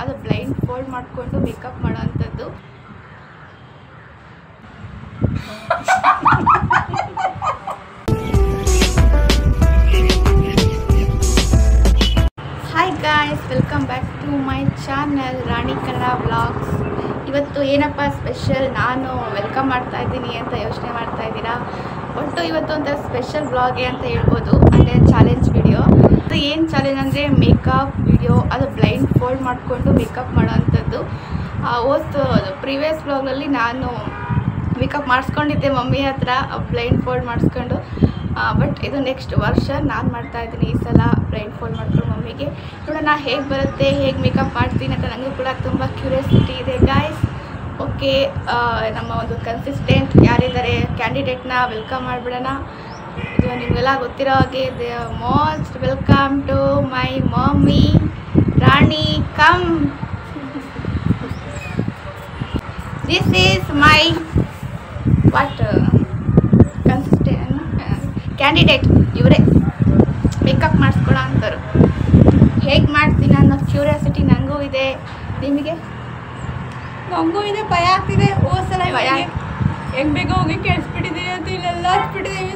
ಅದು blindfold ಮಾಡಿಕೊಂಡು makeup ಮಾಡೋವಂಥದ್ದು. Hi guys, welcome back to my channel Rani Kannada vlogs. ಇವತ್ತು ಏನಪ್ಪ ಸ್ಪೆಷಲ್, ನಾನು ವೆಲ್ಕಮ್ ಮಾಡ್ತಾ ಇದ್ದೀನಿ ಅಂತ ಯೋಚನೆ ಮಾಡ್ತಾ ಇದ್ದೀರಾ. ಒಟ್ಟು ಇವತ್ತು ಒಂಥರ ಸ್ಪೆಷಲ್ ವ್ಲಾಗೆ ಅಂತ ಹೇಳ್ಬೋದು, ಅಂದರೆ ಚಾಲೆಂಜ್ ವಿಡಿಯೋ. ಅದು ಏನು ಚಾಲೆಂಜ್ ಅಂದರೆ ಮೇಕಪ್ ವಿಡಿಯೋ, ಅದು ಬ್ಲೈಂಡ್ ಫೋಲ್ಡ್ ಮಾಡಿಕೊಂಡು ಮೇಕಪ್ ಮಾಡೋವಂಥದ್ದು. ಪ್ರೀವಿಯಸ್ ವ್ಲಾಗಲ್ಲಿ ನಾನು ಮೇಕಪ್ ಮಾಡಿಸ್ಕೊಂಡಿದ್ದೆ ಮಮ್ಮಿ ಹತ್ರ, ಬ್ಲೈಂಡ್ ಫೋಲ್ಡ್ ಮಾಡಿಸ್ಕೊಂಡು. ಬಟ್ ಇದು ನೆಕ್ಸ್ಟ್ ವರ್ಷ ನಾನು ಮಾಡ್ತಾಯಿದ್ದೀನಿ ಈ ಸಲ ಬ್ಲೈಂಡ್ ಫೋಲ್ಡ್ ಮಾಡ್ಕೊಂಡು ಮಮ್ಮಿಗೆ. ನೋಡೋಣ ಹೇಗೆ ಬರುತ್ತೆ, ಹೇಗೆ ಮೇಕಪ್ ಮಾಡ್ತೀನಿ ಅಂತ ನನಗೂ ಕೂಡ ತುಂಬ ಕ್ಯೂರಿಯಾಸಿಟಿ ಇದೆ ಗಾಯ್ಸ್. ಓಕೆ, ನಮ್ಮ ಒಂದು ಕನ್ಸಿಸ್ಟೆಂಟ್ ಯಾರಿದ್ದಾರೆ ಕ್ಯಾಂಡಿಡೇಟ್ನ ವೆಲ್ಕಮ್ ಮಾಡಿಬಿಡೋಣ. ಇದು ನಿಮಗೆಲ್ಲ ಗೊತ್ತಿರೋ ಹಾಗೆ most welcome to my mummy Rani. Come, this is my what candidate. ಇವರೇ ಮೇಕಪ್ ಮಾಡಿಸ್ಕೊಳ್ಳೋ ಅಂಥವ್ರು. ಹೇಗೆ ಮಾಡ್ತೀನಿ ಅನ್ನೋ ಕ್ಯೂರಿಯಾಸಿಟಿ ನನಗೂ ಇದೆ, ನಿಮಗೆ? ನನಗೂ ಇದೆ, ಭಯ ಆಗ್ತಿದೆ. ಸಲ ಭಯ ಹೆಂಗೆ ಬೇಗ ಹೋಗಿ ಕೇಳಿಸ್ಬಿಟ್ಟಿದ್ದೀನಿ ಅಂತ ಇಲ್ಲೆಲ್ಲ ಹಚ್ಬಿಟ್ಟಿದ್ದೀವಿ.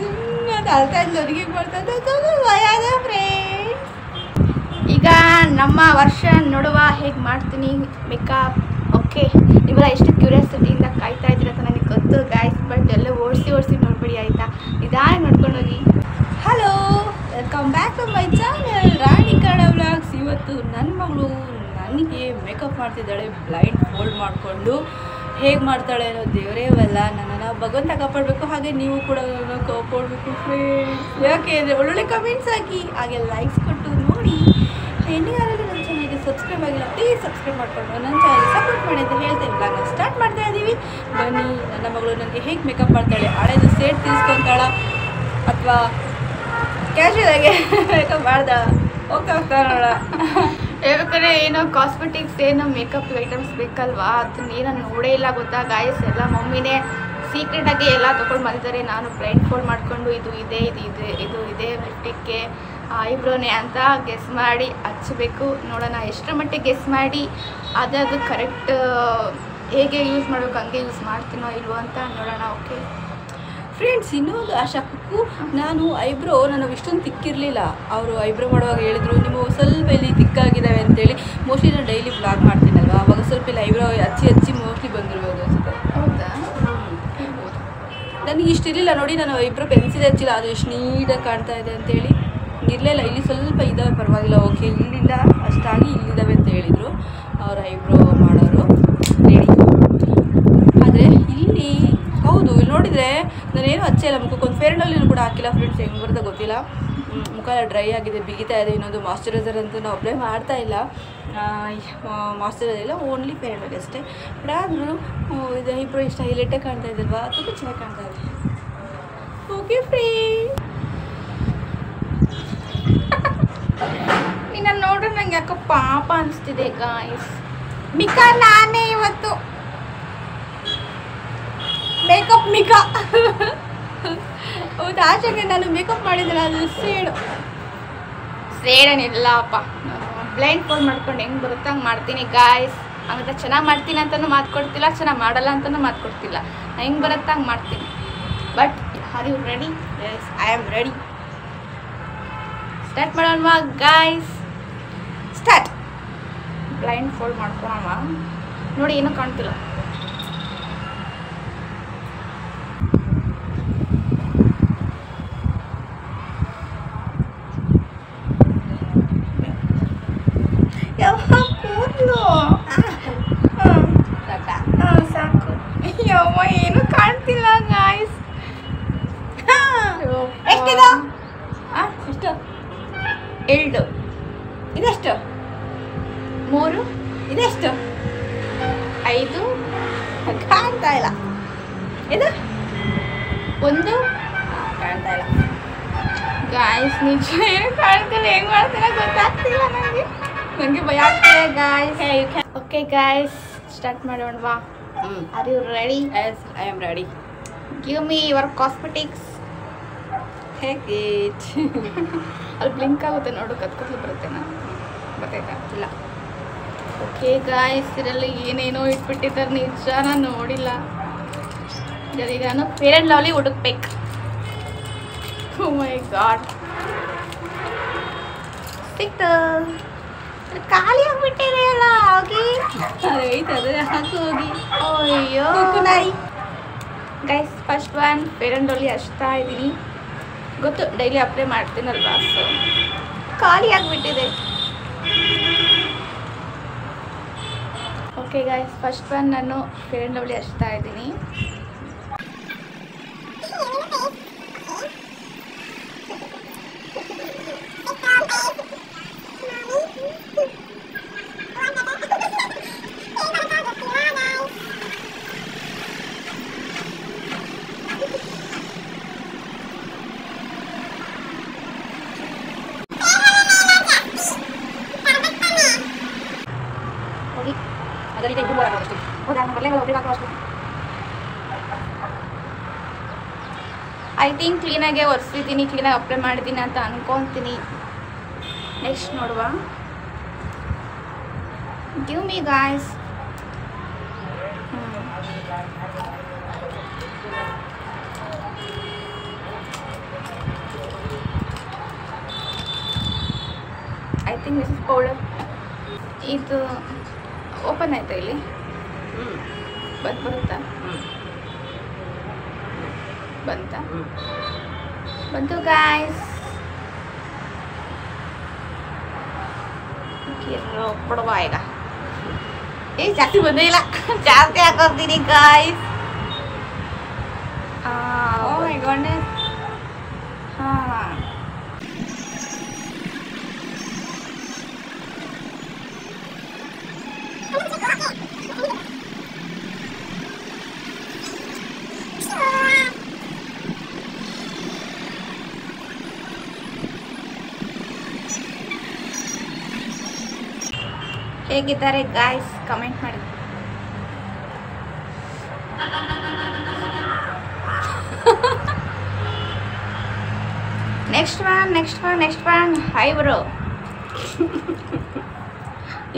ಅದು ಅಳ್ತಾ ಇದ್ದು ಅಡುಗೆ ಮಾಡ್ತಾ ಭಯ ಇದೆ ಫ್ರೆಂಡ್ಸ್. ಈಗ ನಮ್ಮ ವರ್ಷ ನೋಡುವ ಹೇಗೆ ಮಾಡ್ತೀನಿ ಮೇಕಪ್. ಓಕೆ, ನೀವೆಲ್ಲ ಎಷ್ಟು ಕ್ಯೂರಿಯಾಸಿಟಿಯಿಂದ ಕಾಯ್ತಾ ಇದ್ದೀರ ಅಂತ ನನಗೆ ಗೊತ್ತು ಗಾಯ್ಸ್. ಬಟ್ ಎಲ್ಲ ಓಡಿಸಿ ನೋಡ್ಬೇಡಿ ಆಯಿತಾ, ನಿಧಾನ ನೋಡ್ಕೊಂಡು ಹೋಗಿ. Hello, welcome back to my channel Rani Kannada vlogs. ಇವತ್ತು ನನ್ನ ಮಗಳು ನನಗೆ ಮೇಕಪ್ ಮಾಡ್ತಿದ್ದಾಳೆ, ಬ್ಲೈಂಡ್ ಫೋಲ್ಡ್ ಮಾಡಿಕೊಂಡು. ಹೇಗೆ ಮಾಡ್ತಾಳೆ ಅನ್ನೋ ದೇವರೇ ಅಲ್ಲ, ನನ್ನನ್ನು ಭಗವಂತ ಕಾಪಾಡಬೇಕು. ಹಾಗೆ ನೀವು ಕೂಡ ನನ್ನನ್ನು ಕಾಪಾಡಬೇಕು ಫ್ರೆಂಡ್ಸ್. ಯಾಕೆ ಅಂದರೆ ಒಳ್ಳೊಳ್ಳೆ ಕಮೆಂಟ್ಸ್ ಹಾಕಿ, ಹಾಗೆ ಲೈಕ್ಸ್ ಕೊಟ್ಟು ನೋಡಿ. ಹೆಣ್ಣಿಗಾರಲ್ಲಿ ನನ್ನ ಚಾನಲ್ಗೆ ಸಬ್ಸ್ಕ್ರೈಬ್ ಆಗಿಲ್ಲ, ಪ್ಲೀಸ್ ಸಬ್ಸ್ಕ್ರೈಬ್ ಮಾಡಿಕೊಂಡು ನನ್ನ ಚಾನಲ್ಗೆ ಸಪೋರ್ಟ್ ಮಾಡಿ ಅಂತ ಹೇಳ್ತಾ ಇವಾಗ ಸ್ಟಾರ್ಟ್ ಮಾಡ್ತಾ ಇದ್ದೀವಿ. ಬನ್ನಿ, ನನ್ನ ಮಗಳು ನನಗೆ ಹೇಗೆ ಮೇಕಪ್ ಮಾಡ್ತಾಳೆ, ಹಳೇದು ಸೇಟ್ ತೀರಿಸ್ಕೊತಾಳ ಅಥವಾ ಕ್ಯಾಶುಯಲಾಗೆ ಮೇಕಪ್ ಮಾಡ್ದಾಳ, ಹೋಗ್ತಾ ನೋಡ. ಹೇಳ್ಬೇಕಾದ್ರೆ ಏನೋ ಕಾಸ್ಮೆಟಿಕ್ಸ್, ಏನೋ ಮೇಕಪ್ ಐಟಮ್ಸ್ ಬೇಕಲ್ವಾ, ಅದನ್ನ ಏನೋ ನೋಡೇ ಇಲ್ಲ ಗೊತ್ತಾ ಗಾಯ್ಸ್. ಎಲ್ಲ ಮಮ್ಮಿನೇ ಸೀಕ್ರೆಟಾಗಿ ಎಲ್ಲ ತೊಗೊಂಡು ಬಂದಿದ್ದಾರೆ. ನಾನು ಬ್ಲೈಂಡ್ ಫೋಲ್ಡ್ ಮಾಡಿಕೊಂಡು ಇದು ಇದೆ ಲಿಪ್ಟಿಕ್ಗೆ ಐಬ್ರೋನೇ ಅಂತ ಗೆಸ್ ಮಾಡಿ ಹಚ್ಚಬೇಕು. ನೋಡೋಣ ಎಷ್ಟರ ಮಟ್ಟಿಗೆ ಗೆಸ್ ಮಾಡಿ ಅದು ಕರೆಕ್ಟ್ ಹೇಗೆ ಯೂಸ್ ಮಾಡಬೇಕು ಹಂಗೆ ಯೂಸ್ ಮಾಡ್ತೀನೋ ಇಲ್ವೋ ಅಂತ ನೋಡೋಣ. ಓಕೆ ಫ್ರೆಂಡ್ಸ್, ಇನ್ನೊಂದು ಆಶಾಕ್ಕೂ ನಾನು ಐಬ್ರೋ ನಾನು ಇಷ್ಟೊಂದು ತಿಕ್ಕಿರಲಿಲ್ಲ. ಅವರು ಐಬ್ರೋ ಮಾಡುವಾಗ ಹೇಳಿದರು, ನೀವು ಸ್ವಲ್ಪ ಇಲ್ಲಿ ತಿಕ್ಕಾಗಿದ್ದಾವೆ ಅಂತೇಳಿ. ಮೋಸ್ಟ್ಲಿ ನಾನು ಡೈಲಿ ಬ್ಲಾಗ್ ಮಾಡ್ತೀನಲ್ವ, ಅವಾಗ ಸ್ವಲ್ಪ ಇಲ್ಲಿ ಐಬ್ರೋ ಹಚ್ಚಿ ಮೋಸ್ಟ್ಲಿ ಬಂದಿರ್ಬೋದು ಅನ್ಸುತ್ತೆ. ಹೌದಾ? ನನಗೆ ಇಷ್ಟಿರಲಿಲ್ಲ ನೋಡಿ, ನಾನು ಐಬ್ರೋ ಪೆನ್ಸಿಲ್ ಹಚ್ಚಿಲ್ಲ, ಅದು ಎಷ್ಟು ನೀಟಾಗಿ ಕಾಣ್ತಾ ಇದೆ ಅಂತೇಳಿ ಇರಲಿಲ್ಲ. ಇಲ್ಲಿ ಸ್ವಲ್ಪ ಇದ್ದಾವೆ, ಪರವಾಗಿಲ್ಲ, ಓಕೆ, ಇಲ್ಲಿಂದ ಅಷ್ಟಾಗಿ ಇಲ್ಲಿದ್ದಾವೆ ಅಂತ ಹೇಳಿದರು ಅವ್ರು ಐಬ್ರೋ ಮಾಡೋರು ರೆಡಿ. ಆದರೆ ಇಲ್ಲಿ ಹೌದು, ಇಲ್ಲಿ ನೋಡಿದರೆ ನಾನೇನು ಹಚ್ಚಿಲ್ಲ, ಮುಖಕ್ಕೊಂದು ಫೇರ್ ಅಂಡ್ ಲವ್ಲಿ ಕೂಡ ಹಾಕಿಲ್ಲ ಫ್ರೆಂಡ್ಸ್. ಹೆಂಗೆ ಬರ್ತದೆ ಗೊತ್ತಿಲ್ಲ, ಮುಖ ಎಲ್ಲ ಡ್ರೈ ಆಗಿದೆ, ಬಿಗಿತಾ ಇದೆ. ಇನ್ನೊಂದು ಮಾಯ್ಶ್ಚರೈಸರ್ ಅಂತೂ ನಾವು ಅಪ್ಲೈ ಮಾಡ್ತಾ ಇಲ್ಲ, ಮಾಯ್ಶ್ಚರೈಸರ್ ಇಲ್ಲ, ಓನ್ಲಿ ಫೇರ್ ಅಂಡ್ ಲವ್ಲಿ ಅಷ್ಟೇ. ಬಟ್ ಆದರೂ ಇದು ಐಬ್ರೋ ಇಷ್ಟ ಹೈಲೈಟಾಗಿ ಕಾಣ್ತಾ ಇದ್ದಲ್ವಾ, ತುಂಬ ಚೆನ್ನಾಗಿ ಕಾಣ್ತಾ ಇದೆ. ಓಕೆ ಫ್ರೆಂಡ್ಸ್, ನಿನ್ನ ನೋಡ್ರೆ ನಂಗೆ ಯಾಕೋ ಪಾಪ ಅನಿಸ್ತಿದೆ ಗಾಯ್ಸ್. ಮಿಕಾ ನಾನೇ ಇವತ್ತು ಮೇಕಪ್ ಹೌದು, ಆಚೆಗೆ ನಾನು ಮೇಕಪ್ ಮಾಡಿದ್ರೆ ಅದು ಸೇಡೇನಿಲ್ಲಪ್ಪ. ಬ್ಲೈಂಡ್ ಫೋಲ್ಡ್ ಮಾಡ್ಕೊಂಡು ಹೆಂಗೆ ಬರುತ್ತೆ ಹಂಗೆ ಮಾಡ್ತೀನಿ ಗಾಯ್ಸ್. ಹಂಗಂತ ಚೆನ್ನಾಗಿ ಮಾಡ್ತೀನಿ ಅಂತಲೂ ಮಾತು ಕೊಡ್ತಿಲ್ಲ, ಚೆನ್ನಾಗಿ ಮಾಡಲ್ಲ ಅಂತಲೂ ಮಾತು ಕೊಡ್ತಿಲ್ಲ. ಹೆಂಗೆ ಬರುತ್ತೆ ಹಂಗೆ ಮಾಡ್ತೀನಿ. But are you ready? Yes, I am ready. Start ಮಾಡೋಣ ಗಾಯ್ಸ್, ಸ್ಟಾರ್ಟ್. ಬ್ಲೈಂಡ್ ಫೋಲ್ಡ್ ಮಾಡ್ಕೊಳವ. ನೋಡಿ, ಏನೂ ಕಾಣ್ತಿಲ್ಲ. ಸಾಕು. ಯವ್ವ, ಏನು ಕಾಣ್ತಿಲ್ಲ ಗಾಯ್ಸ್. ಎಷ್ಟಿದೆ? ಎಷ್ಟು? 2. ಇದೆಷ್ಟು? 3. ಇದೆಷ್ಟು? 5. ಕಾಣ್ತಾ ಇಲ್ಲ. ಇದು 1. ಕಾಣ್ತಾ ಇಲ್ಲ ಗಾಯ್ಸ್. ನಿಜ ಏನು ಕಾಣ್ತಿಲ್ಲ, ಹೆಂಗೆ ಮಾಡ್ತಿಲ್ಲ ಗೊತ್ತಾಗ್ತಿಲ್ಲ ನನಗೆ ಭಯ ಆಗ್ತಿದೆ ಗಾಯ್ಸ್. ಓಕೆ ಗಾಯ್ಸ್, ಸ್ಟಾರ್ಟ್ ಮಾಡೋಣವಾ? Are you ready? Yes, I am ready. Give me your cosmetics. Take it. ಅಲ್ಲಿ ಬ್ಲಿಂಕ್ ಆಗುತ್ತೆ ನೋಡು, ಕತ್ಕತ್ಲು ಬರುತ್ತೆ. ನಾನು ಗೊತ್ತಾಯ್ತಾ? ಇಲ್ಲ, ಓಕೆ ಗಾಯ್ಸ್, ಇದರಲ್ಲಿ ಏನೇನೋ ಇಟ್ಬಿಟ್ಟಿದ್ದಾರೆ, ನಿಜ ನಾನು ನೋಡಿಲ್ಲ. ಇದರಲ್ಲಿ ನಾನು ಫೇರ್ ಆ್ಯಂಡ್ ಲವ್ಲಿ ಹುಡುಕ್ಬೇಕು. ಓ ಮೈ ಗಾಡ್, ಸಿಕ್ತು. ಖಾಲಿ ಆಗ್ಬಿಟ್ಟಿದೆ ಅಲ್ಲ, ಹೋಗಿ ಐತದೆ ಹಾಕು ಹೋಗಿ. ಅಯ್ಯೋ guys, first one Fair and Lovely ಹಚ್ತಾ ಇದ್ದೀನಿ. ಗೊತ್ತು, ಡೈಲಿ ಅಪ್ಲೈ ಮಾಡ್ತೀನಲ್ವಾ, ಸೊ ಖಾಲಿ ಆಗಿಬಿಟ್ಟಿದೆ. ಓಕೆ ಗೈಸ್, ಫಸ್ಟ್ ಒನ್ ನಾನು ಫೇರ್ ಆ್ಯಂಡ್ ಲವ್ಲಿ ಹಚ್ತಾ ಇದ್ದೀನಿ. ಐ ಥಿಂಕ್ ಕ್ಲೀನಾಗೆ ಒರೆಸಿದ್ದೀನಿ, ಕ್ಲೀನಾಗಿ ಅಪ್ಲೈ ಮಾಡಿದ್ದೀನಿ ಅಂತ ಅನ್ಕೊತೀನಿ. ನೆಕ್ಸ್ಟ್ ನೋಡುವ. Give me guys. I think this is powder. ಇದು ಓಪನ್ ಆಯ್ತಾ? ಇಲ್ಲಿ ಬರುತ್ತಾ? ಬಂತು ಗಾಯ್ಸ್. ಕೊಡುವ ಈಗ. ಜಾಸ್ತಿ ಬಂದೇ ಇಲ್ಲ, ಜಾಸ್ತಿ ಹಾಕೋತೀನಿ ಗಾಯ್ಸ್. ಓ ಮೈ ಗಾಡ್ನೆಸ್. ಹಾಂ, ಹೇಗಿದ್ದಾರೆ ಗಾಯ್ಸ್, ಕಮೆಂಟ್ ಮಾಡಿ. Next one eyebrow.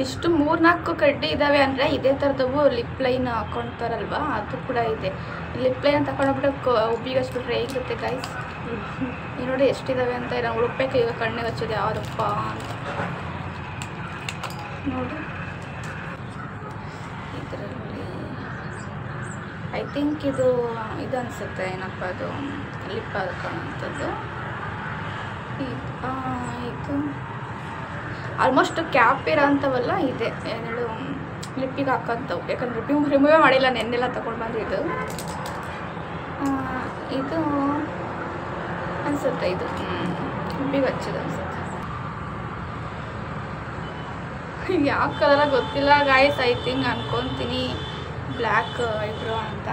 ಇಷ್ಟು 3-4 ಕಡ್ಡಿ ಇದ್ದಾವೆ ಅಂದರೆ ಇದೇ ಥರದವು ಲಿಪ್ ಲೈನ್ ಹಾಕೊಳ್ತಾರಲ್ವ, ಅದು ಕೂಡ ಇದೆ. ಲಿಪ್ ಲೈನ್ ತಗೊಂಡೋಗ್ಬಿಟ್ಟು ಒಬ್ಬಿಗೆ ಹಚ್ಬಿಟ್ರೆ ಹೇಗಿರುತ್ತೆ ಗಾಯ್ಸ್? ನೋಡಿ ಎಷ್ಟಿದ್ದಾವೆ ಅಂತ. ನಾವು ಹುಡುಕ್ಬೇಕು ಈಗ ಕಣ್ಣಿಗೆ ಹಚ್ಚೋದು ಯಾವುದಪ್ಪ ಅಂತ. ನೋಡಿ ಇದರಲ್ಲಿ ಐ ಥಿಂಕ್ ಇದು ಅನಿಸುತ್ತೆ. ಏನಪ್ಪ ಅದು? ಲಿಪ್ ಹಾಕೋಂಥದ್ದು. ಇದು ಆಲ್ಮೋಸ್ಟ್ ಕ್ಯಾಪ್ ಇರೋ ಅಂಥವಲ್ಲ ಇದೆ. ಏನೇಳು ಲಿಪ್ಪಿಗೆ ಹಾಕೋಂಥವು. ಯಾಕಂದ್ರೆ ರಿಮೂವೇ ಮಾಡಿಲ್ಲ, ನೆನ್ನೆಲ್ಲ ತೊಗೊಂಡು ಬಂದಿದ್ದು. ಇದು ಅನಿಸುತ್ತೆ, ಇದು ಲಿಪ್ಪಿಗೆ ಹಚ್ಚೋದು ಅನಿಸುತ್ತೆ. ಯಾವ ಕಲರ ಗೊತ್ತಿಲ್ಲ ಗಾಯ್ಸ್. ಐ ಥಿಂಕ್ ಅನ್ಕೊತೀನಿ ಬ್ಲ್ಯಾಕ್ ಐಬ್ರೋ ಅಂತ.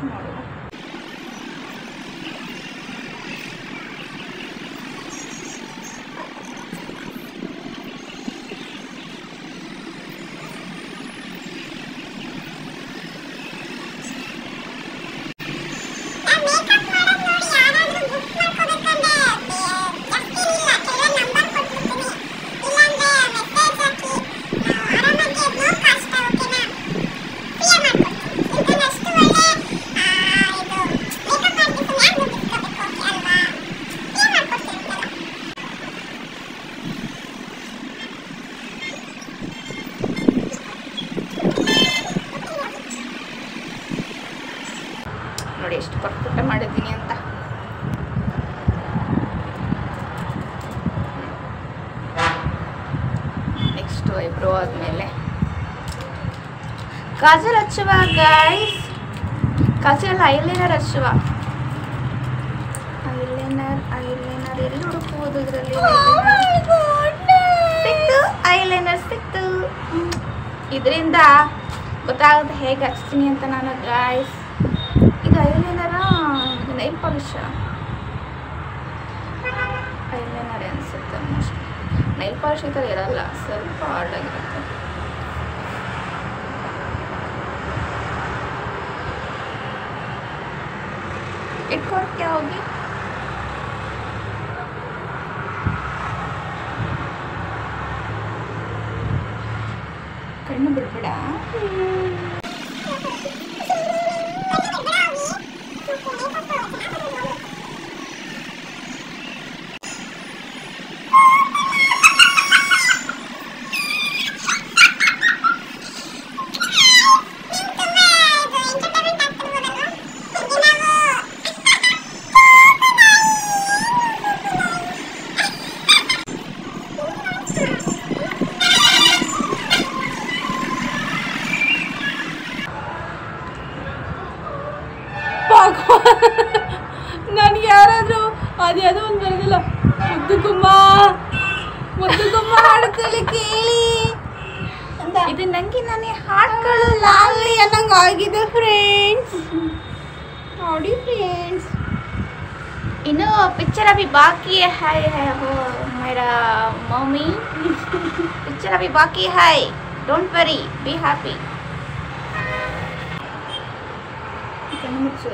ನೋಡುವ. ನೋಡಿ ಎಷ್ಟು ಪರ್ಫೆಕ್ಟ್ ಮಾಡಿದ್ದೀನಿ ಅಂತ. ನೆಕ್ಸ್ಟ್ ಐಬ್ರೋ ಆದಮೇಲೆ ಕಾಜಲ್ ಹಚ್ಚುವ ಗಾಯ್ಸ್. ಕಾಜಲ್ ಐಲೈನರ್ ಹಚ್ಚುವ. ಐಲೈನರ್ ಎಲ್ಲಿ ಹುಡುಕುವುದು? ಇದರಲ್ಲಿ ಸಿಕ್ತು, ಐಲೈನರ್ ಸಿಕ್ತು. ಇದರಿಂದ ಗೊತ್ತಾಗುತ್ತೆ ಹೇಗೆ ಹಚ್ತೀನಿ ಅಂತ ನಾನು ಗಾಯ್ಸ್. ಇದು ಐಲೈನರ, ನೈಲ್ ಪಾಲಿಶ್. ಐಲೈನರ್ ಅನಿಸುತ್ತೆ ಮೋಸ್ಟ್. ನೈಲ್ ಪಾಲಿಶ್ ಈ ಥರ ಇರಲ್ಲ, ಸ್ವಲ್ಪ ಹಾರ್ಡಾಗಿರುತ್ತೆ. ಇಟ್ಕೊಳಕ್ಕೆ ಹೋಗಿ ಕಣ್ಣು ಬಿಡ್ಬೇಡ. ನನಗೆ ಯಾರಾದರೂ ಅದ್ಯಾವುದೋ ಒಂದು ಬರೋದಿಲ್ಲ, ಮುದ್ದು ಗುಮ್ಮ ಹಾಡುತ್ತೇಳಿ ಕೇಳಿ ಅಂತ. ಇದು ನನಗೆ ನಾನೇ ಹಾಡ್ಗಳು ಲಾಲಿ ಅನ್ನಂಗೆ ಆಗಿದೆ ಫ್ರೆಂಡ್ಸ್. ನೋಡಿ ಫ್ರೆಂಡ್ಸ್, ಇನ್ನು ಪಿಕ್ಚರ್ ಅಭಿ ಬಾಕಿ ಹೈ ಹೋ ಮೇರಾ ಮಮ್ಮಿ, ಪಿಕ್ಚರ್ ಅಭಿ ಬಾಕಿ high, don't worry, be happy. ಕಣ್ಣು ಮುಚ್ಚು.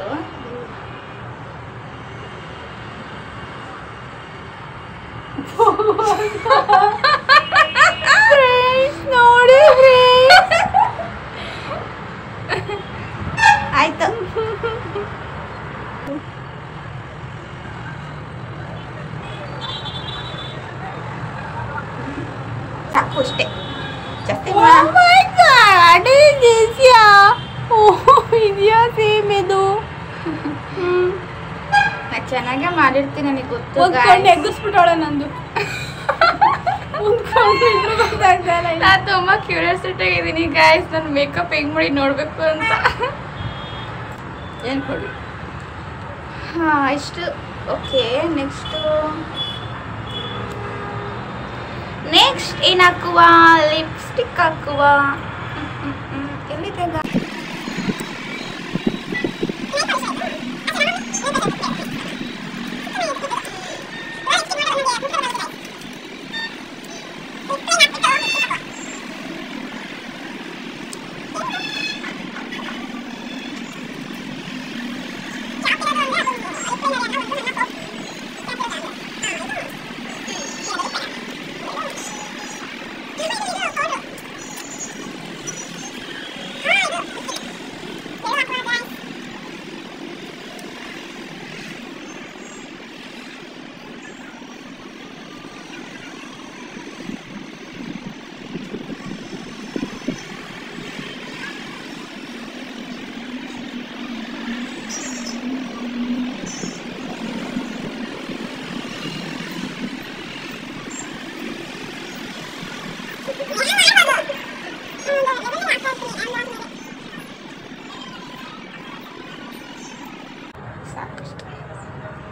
ನೋಡಿ ಆಯ್ತು. ಸಾಕು ಅಷ್ಟೇ, ಜಾಸ್ತಿ ಇದೆಯಾ ಸೇಮ್ ಇದು. ನಾ ಚೆನ್ನಾಗೇ ಮಾಡಿರ್ತೀನಿ, ನನಗೆ ಗೊತ್ತು. ಒಂದ್ಕೊಂಡು ಎಗ್ಗಿಸ್ಬಿಟ್ಟವಳೆ ನಂದು. ನಾ ತುಂಬ ಕ್ಯೂರಿಯಾಸಿಟಿ ಆಗಿದ್ದೀನಿ ಗಾಯ್ಸ್, ನಾನು ಮೇಕಪ್ ಹೆಂಗ್ ಮಾಡಿ ನೋಡಬೇಕು ಅಂತ. ಏನು ಕೊಡಿ? ಹಾಂ ಇಷ್ಟು ಓಕೆ. ನೆಕ್ಸ್ಟ್ ಏನು ಹಾಕುವ? ಲಿಪ್ಸ್ಟಿಕ್ ಹಾಕುವ. ಎಲ್ಲಿದೆ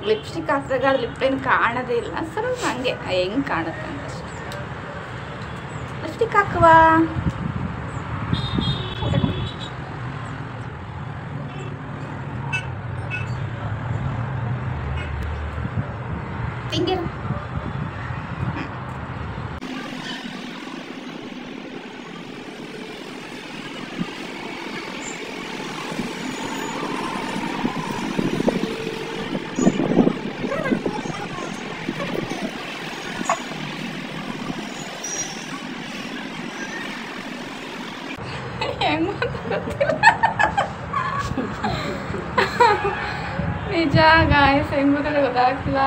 ಲಿಪ್ಸ್ಟಿಕ್ ಹಾಕಿದಾಗ ಲಿಪ್ ಏನು ಕಾಣೋದೇ ಇಲ್ಲ, ಸ್ವಲ್ಪ ಹಂಗೆ ಹೆಂಗೆ ಕಾಣುತ್ತೆ ಅಂತ ಅಷ್ಟೇ. ಲಿಪ್ಸ್ಟಿಕ್ ಹಾಕುವ. ಹಿಂಗಿರು. ನಿಜ ಗಾಯಸ್, ಹೆಂಗ್ ಗೊತ್ತಾಗ್ತಿಲ್ಲ.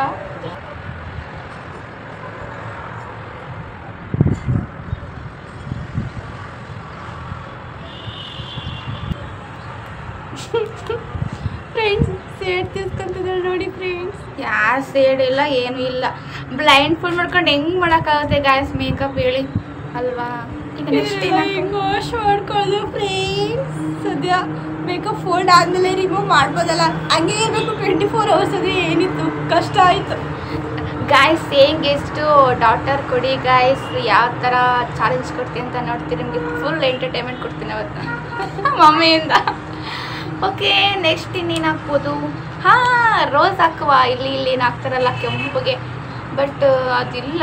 ಫ್ರೆಂಡ್ಸ್ ಸೇಡ್ ತಿಳ್ಕೊಂತಿದ್ದಾಳೆ ನೋಡಿ ಫ್ರೆಂಡ್ಸ್. ಯಾರು ಸೇಡ್ ಇಲ್ಲ, ಏನೂ ಇಲ್ಲ. ಬ್ಲೈಂಡ್ ಫುಲ್ ಮಾಡ್ಕೊಂಡು ಹೆಂಗ್ ಮಾಡೋಕ್ಕಾಗುತ್ತೆ ಗಾಯಸ್ ಮೇಕಪ್ ಹೇಳಿ ಅಲ್ವಾ? ಈಗ ನೆಕ್ಸ್ಟ್ ಹಿಂಗೆ ವಾಶ್ ಮಾಡ್ಕೊಳ್ಳೋದು ಫ್ರೆಂಡ್ಸ್. ಸದ್ಯ ಮೇಕಪ್ ಫೋಲ್ಡ್ ಆದಮೇಲೆ ರಿಮೂವ್ ಮಾಡ್ಬೋದಲ್ಲ, ಹಂಗೆ ಇರಬೇಕು 24 hours. ಅದೇ ಏನಿತ್ತು ಕಷ್ಟ ಆಯಿತು ಗಾಯ್ಸ್. ಸೇಯಿಂಗ್ ಎಷ್ಟು ಡಾಟರ್ ಕೊಡಿ ಗಾಯ್ಸ್, ಯಾವ ಥರ ಚಾಲೆಂಜ್ ಕೊಡ್ತೀನಿ ಅಂತ ನೋಡ್ತೀರಿ. ನಿಮಗೆ ಫುಲ್ ಎಂಟರ್ಟೈನ್ಮೆಂಟ್ ಕೊಡ್ತೀನಿ ಅವತ್ತು ಮಮ್ಮಿಯಿಂದ. ಓಕೆ ನೆಕ್ಸ್ಟ್ ಇನ್ನೇನು ಹಾಕ್ಬೋದು? ಹಾಂ ರೋಸ್ ಹಾಕುವ. ಇಲ್ಲಿ ಏನು ಹಾಕ್ತಾರಲ್ಲ ಕೆಂಪುಗೆ, ಬಟ್ ಅದಿಲ್ಲ.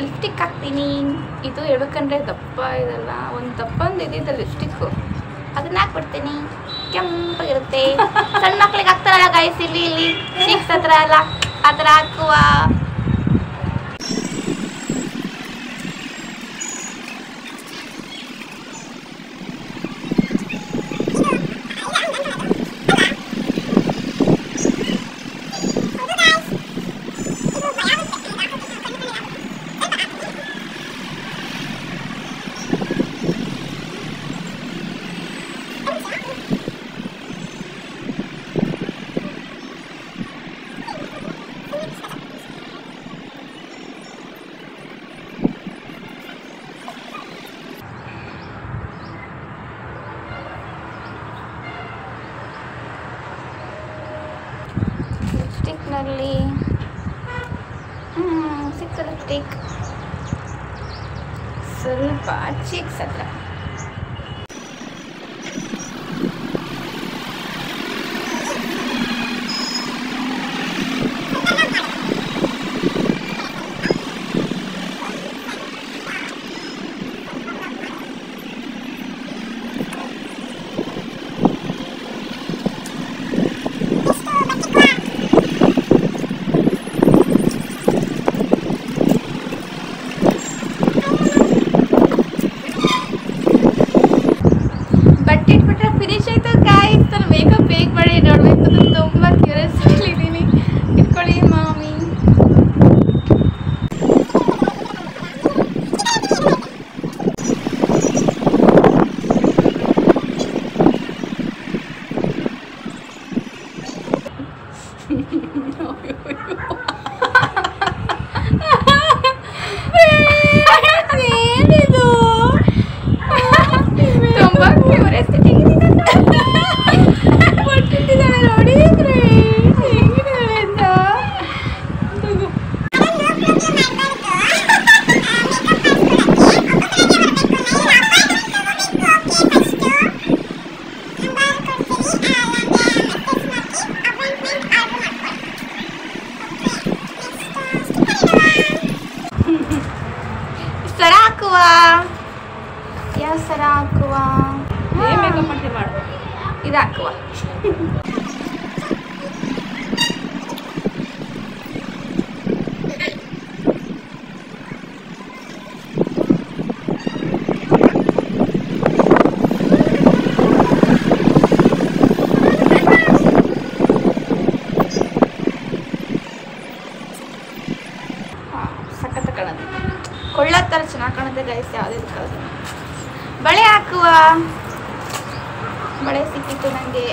ಲಿಪ್ಸ್ಟಿಕ್ ಹಾಕ್ತೀನಿ. ಇದು ಹೇಳ್ಬೇಕಂದ್ರೆ ದಪ್ಪ ಇದೆಲ್ಲ, ಒಂದು ದಪ್ಪಂದು ಇದಿದೆ ಲಿಪ್ಸ್ಟಿಕ್ಕು, ಅದನ್ನ ಹಾಕ್ಬಿಡ್ತೀನಿ. ಕೆಂಪಾಗಿರುತ್ತೆ. ಸಣ್ಣ ಮಕ್ಳಿಗೆ ಹಾಕ್ತಾರಲ್ಲ ಗಾಯ್ಸ್, ಇಲ್ಲಿ ಚೀಕ್ಸ್ ಹತ್ರ ಎಲ್ಲ ಆ ಥರ ಹಾಕುವ. ಅಲ್ಲಿ ಸಿಕ್ಕ ಲಿಪ್ಸ್ಟಿಕ್ ಸ್ವಲ್ಪ ಚೀಕ್ಸ್ ಹತ್ರ ಇಟ್ಬಿಟ್ರೆ ಫಿನಿಶ್ ಆಯ್ತು ಗಾಯ್ಸ್. ನಾನು ಮೇಕಪ್ ಹೇಗೆ ಮಾಡಿ ನೋಡ್ಬೇಕು ಅಂತ ತುಂಬ ಕ್ಯೂರಿಯಾಸಿಟಿ ಇದ್ದೀನಿ. ಇಟ್ಕೊಳ್ಳಿ ಮಾಮಿ. ಸರ ಹಾಕುವ ಯಾವ ಸರ ಹಾಕುವ ಮೇಕಪ್ ಮಾಡ್ತೀವಿ ಮಾಡು ಇದು ಹಾಕುವ. ಸಖತ್ ಕಾಣುತ್ತೆ, ಕೊಳ್ಳೋ ಥರ ಚೆನ್ನಾಗಿ ಕಾಣುತ್ತೆ ಗೈಸ್. ಯಾವುದೇ ಕಲರ್ ಬಳೆ ಹಾಕುವ. ಬಳೆ ಸಿಕ್ಕಿತ್ತು ನನಗೆ.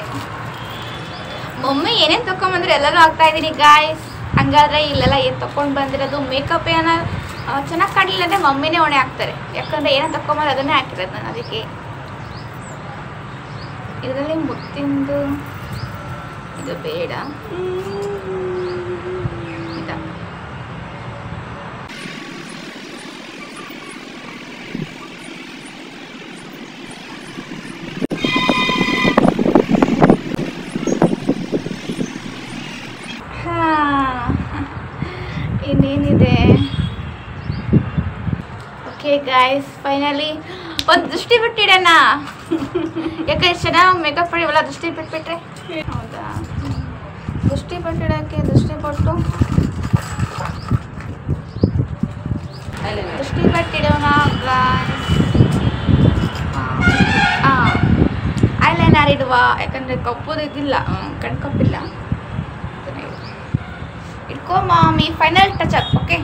ಮಮ್ಮಿ ಏನೇನು ತೊಗೊಂಬಂದ್ರೆ ಎಲ್ಲರೂ ಹಾಕ್ತಾ ಇದ್ದೀನಿ ಗಾಯ್ಸ್. ಹಂಗಾದ್ರೆ ಇಲ್ಲೆಲ್ಲ ಏನು ತೊಗೊಂಡು ಬಂದಿರೋದು ಮೇಕಪ್ ಏನೋ ಚೆನ್ನಾಗಿ ಕಾಣಲಿಲ್ಲ ಅಂದರೆ ಮಮ್ಮಿನೇ ಹೊಣೆ ಹಾಕ್ತಾರೆ. ಯಾಕಂದರೆ ಏನೋ ತೊಗೊಂಬಂದು ಅದನ್ನೇ ಹಾಕಿರೋದು ನಾನು. ಅದಕ್ಕೆ ಇದರಲ್ಲಿ ಮುತ್ತಿಂದು ಇದು ಬೇಡ. ಇನ್ನೇನಿದೆ. ಓಕೆ ಗಾಯ್ಸ್, ಫೈನಲಿ ಒಂದು ದೃಷ್ಟಿ ಬಿಟ್ಟಿಡೋಣ. ಯಾಕೆ ಚೆನ್ನಾಗಿ ಮೇಕಪ್ ಮಾಡಿವಲ್ಲ, ದೃಷ್ಟಿ ಬಿಟ್ಬಿಟ್ರೆ. ಹೌದಾ, ದೃಷ್ಟಿ ಬಿಟ್ಟಿಡೋಕ್ಕೆ ದೃಷ್ಟಿ ಕೊಟ್ಟು ದೃಷ್ಟಿ ಬಿಟ್ಟಿಡೋಣ ಗಾಯ್ಸ್. ಐಲೈನರ್ ಇಡುವ, ಯಾಕಂದರೆ ಕಪ್ಪುದು ಇದಿಲ್ಲ, ಕಣ್ಕಪ್ಪಿಲ್ಲ. ಇಟ್ಕೋ ಮಾಮಿ. Final touch up. Okay,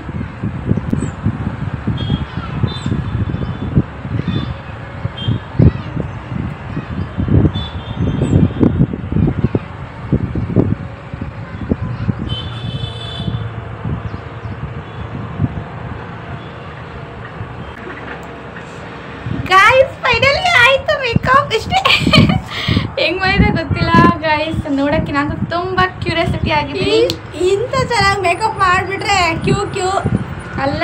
guys finally ಆಯ್ತು ಮೇಕಪ್. ಇಷ್ಟೇ. ಹೆಂಗ್ ಮಾಡಿದೆ ಗೊತ್ತಿಲ್ಲ ಗೈಸ್. ನೋಡಕ್ಕೆ ನಾನು ತುಂಬಾ ಕ್ಯೂರಿಯಾಸಿಟಿ ಆಗಿದ್ದೀನಿ. ಇಂಥ ಚೆನ್ನಾಗಿ ಮೇಕಪ್ ಮಾಡಿಬಿಟ್ರೆ ಕ್ಯೂ ಅಲ್ಲ,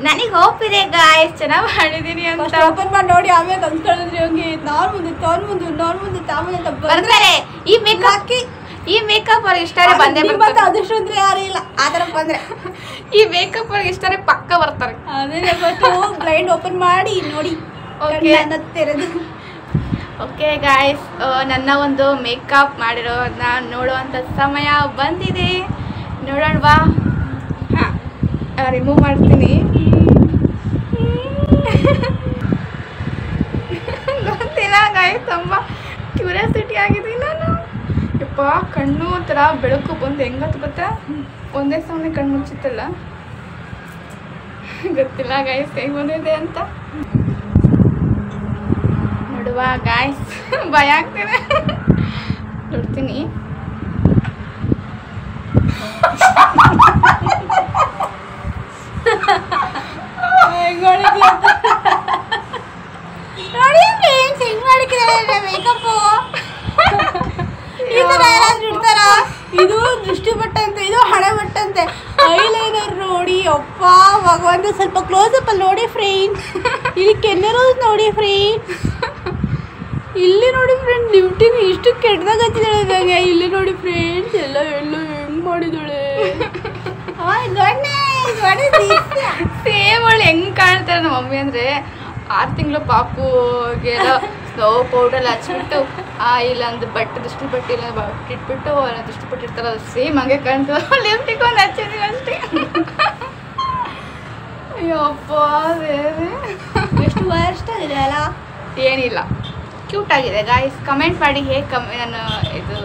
ನನಗೆ ಹೋಪ್ ಇದೆ ಗಾಯ್ಸ್ ಚೆನ್ನಾಗಿ ಮಾಡಿದ್ದೀನಿ ಅಂತ. ಓಪನ್ ಮಾಡಿ ನೋಡಿ, ಆಮೇಲೆ ಅಂದ್ಕೊಂಡಿದ್ರಿ ಹಂಗೆ ನಾನು ಮುಂದೆ ತಾಮುಂದೆ ಅಂತ ಬರ್ತಾರೆ. ಈ ಮೇಕಪ್ ಅವ್ರಿಗೆ ಇಷ್ಟಾರೆ ಬಂದೇ ಬರ್ತಾರೆ. ಅದಷ್ಟು ಅಂದ್ರೆ ಯಾರು ಇಲ್ಲ ಆ ಥರ ಬಂದ್ರೆ ಈ ಮೇಕಪ್ ಅವ್ರಿಗೆ ಇಷ್ಟಾರೆ ಪಕ್ಕ ಬರ್ತಾರೆ. ಅದೇ ಬ್ಲೈಂಡ್ ಓಪನ್ ಮಾಡಿ ನೋಡಿ. ಓಕೆ ಗಾಯ್ಸ್, ನನ್ನ ಒಂದು ಮೇಕಪ್ ಮಾಡಿರೋದನ್ನ ನೋಡುವಂಥ ಸಮಯ ಬಂದಿದೆ. ನೋಡೋಣವಾ? ಹಾಂ, ರಿಮೂವ್ ಮಾಡ್ತೀನಿ. ಗೊತ್ತಿಲ್ಲ ಗಾಯ್ಸ್, ತುಂಬ ಕ್ಯೂರಿಯಾಸಿಟಿ ಆಗಿದ್ದೀನಿ ನಾನು. ಯಪ್ಪ, ಕಣ್ಣು ಒಂಥರ ಬೆಳಕು ಬಂದು ಹೆಂಗತ್ತು ಗೊತ್ತಾ, ಒಂದೇ ಸಮನೆ ಕಣ್ಣು ಮುಚ್ಚಿತ್ತಲ್ಲ. ಗೊತ್ತಿಲ್ಲ ಗಾಯ್ಸ್ ಹೆಂಗೆ ಬಂದಿದೆ ಅಂತ. ನೋಡುವ ಗಾಯ್ಸ್, ಭಯ ಆಗ್ತಿದೆ. ನೋಡ್ತೀನಿ. ನೋಡಿ ಫ್ರೆಂಡ್ಸ್, ಹೆಂಗ್ ಮಾಡಿದ್ದಾರೆ ಮೇಕಪ್. ಈ ಥರ ಯಾರಾದ್ರೂ ಇಡ್ತಾರಾ? ಇದು ದೃಷ್ಟಿ ಬಟ್ಟಂತೆ, ಇದು ಹಣೆ ಬಟ್ಟಂತೆ. ಐಲೈನರ್ ನೋಡಿ ಅಪ್ಪ ಭಗವಂತ. ಸ್ವಲ್ಪ ಕ್ಲೋಸಪ್ ಅಲ್ಲಿ ನೋಡಿ ಫ್ರೆಂಡ್ಸ್. ಇಲ್ಲಿ ಕೆನ್ನೆರು ನೋಡಿ ಫ್ರೆಂಡ್ಸ್. ಇಲ್ಲಿ ನೋಡಿ ಫ್ರೆಂಡ್ಸ್, ಲಿಫ್ಟಿಂಗ್ ಇಷ್ಟು ಕೆಟ್ಟದಾಗ ಹಚ್ಚಿದಾಳೆ. ಇಲ್ಲಿ ನೋಡಿ ಫ್ರೆಂಡ್ಸ್, ಎಲ್ಲ ಹೆಂಗ್ ಮಾಡಿದಾಳೆ. ಸೇಮ್ ಅವಳು ಹೆಂಗ್ ಕಾಣ್ತಾರೆ ನಮ್ಮ ಮಮ್ಮಿ ಅಂದ್ರೆ 6 ತಿಂಗಳು ಪಾಪುಗೆಲ್ಲ ಸ್ನೋ ಪೌಡರ್ ಹಚ್ಬಿಟ್ಟು ಇಲ್ಲ ಒಂದು ದೃಷ್ಟಿ ಬಟ್ಟೆ ಇಲ್ಲ ಇಟ್ಬಿಟ್ಟು ದೃಷ್ಟಿ ಪಟ್ಟಿರ್ತಾರ ಸೇಮ್ ಹಂಗೆ ಕಾಣ್ತದೆ. ಲಿಫ್ಟಿಗೆ ಒಂದು ಹಚ್ಚಿದೀವಿ ಅಷ್ಟೇ. ಅಯ್ಯಪ್ಪ ಬೇರೆ ಎಷ್ಟು ವರ್ಸ್ಟ್ ಆಗಿದೆ ಅಲ್ಲ. ಏನಿಲ್ಲ, ಕ್ಯೂಟ್ ಆಗಿದೆ ಗಾಯ್ಸ್. ಕಮೆಂಟ್ ಮಾಡಿ ಹೇಗೆ ನಾನು ಇದು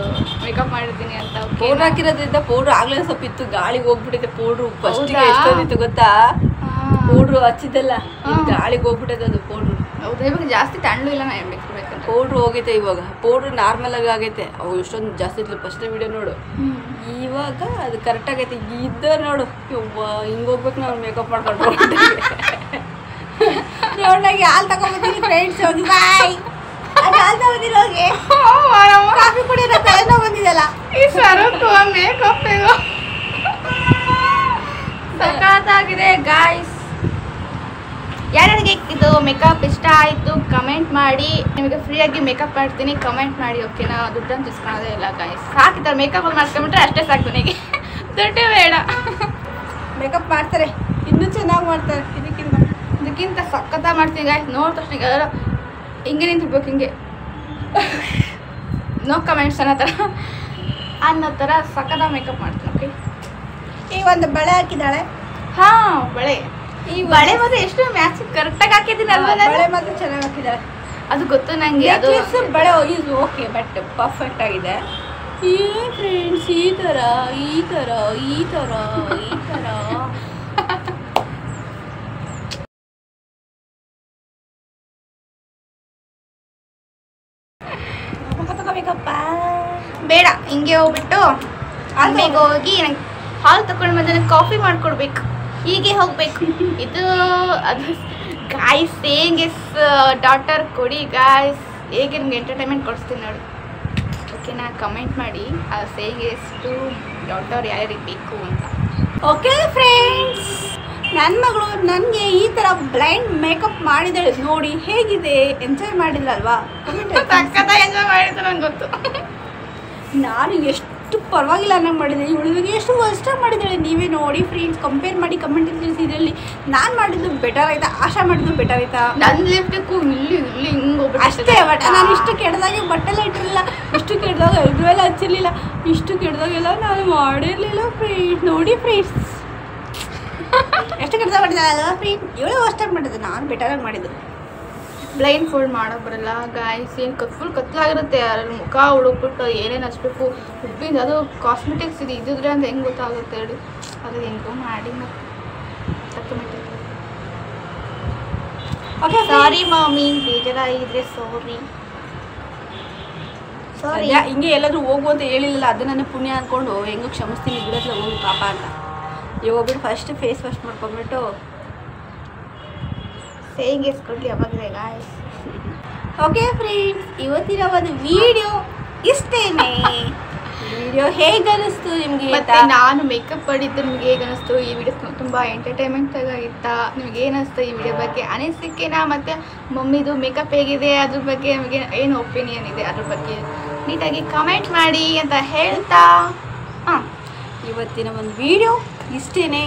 ಮೇಕಪ್ ಮಾಡಿರ್ತೀನಿ ಅಂತ. ಪೌಡ್ರ್ ಹಾಕಿರೋದ್ರಿಂದ ಪೌಡ್ರ್ ಆಗ್ಲೇ ಸ್ವಲ್ಪ ಇತ್ತು, ಗಾಳಿಗೆ ಹೋಗ್ಬಿಟ್ಟಿದೆ ಪೌಡ್ರು. ಫಸ್ಟಿಗೆ ಎಷ್ಟೊಂದಿತ್ತು ಗೊತ್ತಾ, ಪೌಡ್ರು ಹಚ್ಚಿದ್ದಲ್ಲ, ಗಾಳಿಗೆ ಹೋಗ್ಬಿಟ್ಟೈತೆ ಅದು ಪೌಡ್ರು. ಹೌದು, ಇವಾಗ ಜಾಸ್ತಿ ತಣ್ಣು ಇಲ್ಲ ಬೇಕಂತ ಪೌಡ್ರು ಹೋಗೈತೆ. ಇವಾಗ ಪೌಡ್ರು ನಾರ್ಮಲ್ ಆಗಿ ಆಗೈತೆ. ಅವು ಎಷ್ಟೊಂದು ಜಾಸ್ತಿ ಇತ್ತು ಫಸ್ಟ್ ವಿಡಿಯೋ ನೋಡು. ಇವಾಗ ಅದು ಕರೆಕ್ಟ್ ಆಗೈತೆ. ಇದ್ದ ನೋಡು ಹಿಂಗೆ ಹೋಗ್ಬೇಕು ನಾವು ಮೇಕಪ್ ಮಾಡ್ಕೊಂಡು ರೋಡ್ನಾಗೆ ಹಾಲು ತಗೊಂಡ್ಬಂದಿನಿ ಫ್ರೆಂಡ್ಸ್. ಹೋಗಿ ಬಾಯ್ ಹಾಲು ತಗೊಂಡಿರೋಗೆ ಕಾಫಿ ಕುಡಿಯೋ ತಲೆನೋ ಬಂದಿದಲ್ಲ. ಈ ಸರಕು ಮೇಕಪ್ ಸಖತ್ತಾಗಿದೆ ಗಾಯ್ಸ್. ಯಾರ್ಯಾರಿಗೆ ಇದು ಮೇಕಪ್ ಇಷ್ಟ ಆಯಿತು ಕಮೆಂಟ್ ಮಾಡಿ. ನಿಮಗೆ ಫ್ರೀಯಾಗಿ ಮೇಕಪ್ ಮಾಡ್ತೀನಿ, ಕಮೆಂಟ್ ಮಾಡಿ ಓಕೆನಾ. ದುಡ್ಡನ್ನು ತಿಸ್ಕೊಳ್ಳೋದೇ ಇಲ್ಲ ಗಾಯ್ಸ್. ಸಾಕಿದ್ದಾರೆ ಮೇಕಪ್ ಮಾಡ್ಕೊಂಬಿಟ್ರೆ ಅಷ್ಟೇ ಸಾಕು ನನಗೆ, ದುಡ್ಡೇ ಬೇಡ. ಮೇಕಪ್ ಮಾಡ್ತಾರೆ, ಇನ್ನೂ ಚೆನ್ನಾಗಿ ಮಾಡ್ತಾರೆ. ಇದಕ್ಕಿಂತ ಸಖತ್ತಾಗಿ ಮಾಡ್ತೀನಿ ಗಾಯ್ಸ್. ನೋಡಿದ ತಕ್ಷಣ ಎಲ್ಲರೂ ಹಿಂಗೆ ನಿಂತಿರ್ಬೇಕು, ಹಿಂಗೆ ನೋ ಕಮೆಂಟ್ಸ್ ಅನ್ನೋ ಥರ ಸಖತ್ತಾಗಿ ಮೇಕಪ್ ಮಾಡ್ತೀನಿ. ಓಕೆ, ಈಗ ಒಂದು ಬಳೆ ಹಾಕಿದ್ದಾಳೆ. ಹಾಂ, ಬಳೆ. ಈ ಬಳೆ ಮಾತ್ರ ಎಷ್ಟು ಮ್ಯಾಚ್ ಕರೆಕ್ಟಾಗಿ ಹಾಕಿದ್ದೀನಿ ಅಲ್ವಾ ನಾನು? ಬಳೆ ಮಾತ್ರ ಚೆನ್ನಾಗಿ ಹಾಕಿದ್ದಾಳೆ, ಅದು ಗೊತ್ತು ನನಗೆ. ಅದು ಬಳೆ ಇದು ಓಕೆ, ಬಟ್ ಪರ್ಫೆಕ್ಟ್ ಆಗಿದೆ. ಈ ಫ್ರೆಂಡ್ಸ್ ಈ ಥರ ಈ ಥರ ಈ ಥರ ಈ ಥರ ತಗೋಬೇಕಪ್ಪ. ಬೇಡ, ಹಿಂಗೆ ಹೋಗ್ಬಿಟ್ಟು ಅಲ್ಲಿಗೆ ಹೋಗಿ ನಂಗೆ ಹಾಲು ತಗೊಂಡು ಬಂದು ನನಗೆ ಕಾಫಿ ಮಾಡಿಕೊಡ್ಬೇಕು. ಹೀಗೆ ಹೋಗ್ಬೇಕು. ಇದು ಅದು ಗಾಯ್ಸ್, ಸೇಯಿಂಗ್ ಇಸ್ ಡಾಟರ್ ಕೊಡಿ ಗಾಯ್ಸ್. ಹೇಗೆ ನಿಮ್ಗೆ ಎಂಟರ್ಟೈನ್ಮೆಂಟ್ ಕೊಡಿಸ್ತೀನಿ ನೋಡಿ ಓಕೆನಾ. ಕಮೆಂಟ್ ಮಾಡಿ ಆ ಸೇಯಿಂಗ್ ಇಸ್ ಟು ಡಾಟರ್ ಯಾರ್ಯಾರಿಗೆ ಬೇಕು ಅಂತ. ಓಕೆ ಫ್ರೆಂಡ್ಸ್, ನನ್ನ ಮಗಳು ನನಗೆ ಈ ಥರ ಬ್ಲೈಂಡ್ ಮೇಕಪ್ ಮಾಡಿದ್ದಾಳೆ ನೋಡಿ. ಹೇಗಿದೆ? ಎಂಜಾಯ್ ಮಾಡಿದ್ರಲ್ವಾ? ಸಖತ್ತಾಗಿ ಎಂಜಾಯ್ ಮಾಡಿದ್ದು ನಂಗೆ ಗೊತ್ತು. ನಾನು ಎಷ್ಟು ಪರವಾಗಿಲ್ಲ ಅನ್ನಂಗೆ ಮಾಡಿದೆ, ಇವಳಿಗೆ ಎಷ್ಟು ವರ್ಸ್ಟಾಗಿ ಮಾಡಿದ್ದಾಳೆ. ನೀವೇ ನೋಡಿ ಫ್ರೆಂಡ್ಸ್, ಕಂಪೇರ್ ಮಾಡಿ ಕಮೆಂಟಲ್ಲಿ ತಿಳಿಸಿ. ಇದರಲ್ಲಿ ನಾನು ಮಾಡಿದ್ದು ಬೆಟರ್ ಆಯ್ತಾ, ಆಶಾ ಮಾಡಿದ್ದು ಬೆಟರ್ ಆಯ್ತಾ? ನನ್ನ ಲಿಫ್ಟಿಗೂ ಇಲ್ಲಿ ಹಿಂಗೆ ಹೋಗ್ಬಿಟ್ಟು ಅಷ್ಟೇ. ಬಟ್ ನಾನು ಇಷ್ಟು ಕೆಟ್ಟದಾಗೆ ಬಟ್ಟೆಲ್ಲ ಇಟ್ಟಿರಲಿಲ್ಲ, ಇಷ್ಟು ಕೆಟ್ಟದಾಗ ಇದ್ರೆಲ್ಲ ಹಚ್ಚಿರಲಿಲ್ಲ, ಇಷ್ಟು ಕೆಟ್ಟದಾಗೆಲ್ಲ ನಾನು ಮಾಡಿರಲಿಲ್ಲ ಫ್ರೆಂಡ್ಸ್. ನೋಡಿ ಫ್ರೆಂಡ್ಸ್, ಎಷ್ಟು ಕೆಟ್ಟದಾಗ ಮಾಡಿದ್ದಾಳೆ ಫ್ರೆಂಡ್. ಇವಳು ವರ್ಸ್ಟಾಗಿ ಮಾಡಿದ್ದು, ನಾನು ಬೆಟರಾಗಿ ಮಾಡಿದ್ದು. ಬ್ಲೈಂಡ್ ಫೋಲ್ಡ್ ಮಾಡೋಕೆ ಬರಲ್ಲ ಗಾಯ್ಸ್. ಏನು ಫುಲ್ ಕತ್ಲಾಗಿರುತ್ತೆ, ಅದ್ರಲ್ಲಿ ಮುಖ ಹುಡುಕ್ಬಿಟ್ಟು ಏನೇನು ಹಚ್ಬೇಕು ಉಬ್ಬಿಂದ. ಅದು ಕಾಸ್ಮೆಟಿಕ್ಸ್ ಇದು ಇದ್ದಿದ್ರೆ ಅಂತ ಹೆಂಗೆ ಗೊತ್ತಾಗುತ್ತೆ ಹೇಳಿ. ಅದು ಹೆಂಗೋ ಮಾಡಿ ಓಕೆ. ಸಾರಿ ಮಮ್ಮಿ, ಬೇಜಾರಾಗಿದ್ರೆ ಸಾರಿ. ಹಿಂಗೆ ಎಲ್ಲಾದರೂ ಹೋಗು ಅಂತ ಹೇಳಿಲ್ಲ, ಅದು ನನ್ನ ಪುಣ್ಯ ಅಂದ್ಕೊಂಡು ಹೆಂಗೋ ಕ್ಷಮಿಸ್ತೀನಿ, ಬಿಡತ್ಲ ಹೋಗಿ ಪಾಪ ಅಂತ. ಈಗ ಹೋಗ್ಬಿಟ್ಟು ಫಸ್ಟ್ ಫೇಸ್ ವಾಶ್ ಮಾಡ್ಕೊಂಡ್ಬಿಟ್ಟು ಸೇಯಿಂಗ್ ಎಸ್ಕೊಡ್ಲಿ ಅವಾಗಿದೆ ಗಾಯ್ಸ್. ಓಕೆ ಫ್ರೆಂಡ್ಸ್, ಇವತ್ತಿನ ಒಂದು ವಿಡಿಯೋ ಇಷ್ಟೇನೆ. ವಿಡಿಯೋ ಹೇಗೆ ಅನಿಸ್ತು ನಿಮಗೆ? ಮತ್ತೆ ನಾನು ಮೇಕಪ್ ಮಾಡಿದ್ದು ನಿಮ್ಗೆ ಹೇಗೆ ಅನಿಸ್ತು? ಈ ವಿಡಿಯೋ ತುಂಬ ಎಂಟರ್ಟೈನ್ಮೆಂಟ್ ಆಗಿತ್ತಾ? ನಿಮ್ಗೆ ಏನು ಅನಿಸ್ತು ಈ ವಿಡಿಯೋ ಬಗ್ಗೆ? ಅನಿಸಿಕೆನಾ? ಮತ್ತು ಮಮ್ಮಿದು ಮೇಕಪ್ ಹೇಗಿದೆ ಅದ್ರ ಬಗ್ಗೆ ನಮಗೆ ಏನು ಒಪಿನಿಯನ್ ಇದೆ ಅದ್ರ ಬಗ್ಗೆ ನೀಟಾಗಿ ಕಮೆಂಟ್ ಮಾಡಿ ಅಂತ ಹೇಳ್ತಾ ಇವತ್ತಿನ ಒಂದು ವಿಡಿಯೋ ಇಷ್ಟೇನೆ.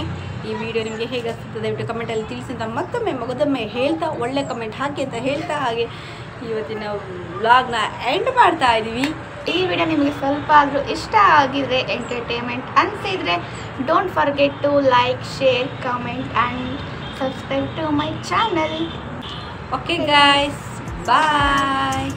ಈ ವಿಡಿಯೋ ನಿಮಗೆ ಹೇಗೆ ಅನಿಸುತ್ತದೆ ದಯವಿಟ್ಟು ಕಮೆಂಟಲ್ಲಿ ತಿಳಿಸಿ ಅಂತ ಮತ್ತೊಮ್ಮೆ ಮಗದೊಮ್ಮೆ ಹೇಳ್ತಾ, ಒಳ್ಳೆ ಕಮೆಂಟ್ ಹಾಕಿ ಅಂತ ಹೇಳ್ತಾ, ಹಾಗೆ ಇವತ್ತಿನ ವ್ಲಾಗ್ನ ಎಂಡ್ ಮಾಡ್ತಾ ಇದ್ದೀವಿ. ಈ ವಿಡಿಯೋ ನಿಮಗೆ ಸ್ವಲ್ಪ ಆದರೂ ಇಷ್ಟ ಆಗಿದ್ರೆ, ಎಂಟರ್ಟೈನ್ಮೆಂಟ್ ಅನಿಸಿದರೆ, don't forget to like, share, comment and subscribe to my channel. Okay guys, bye.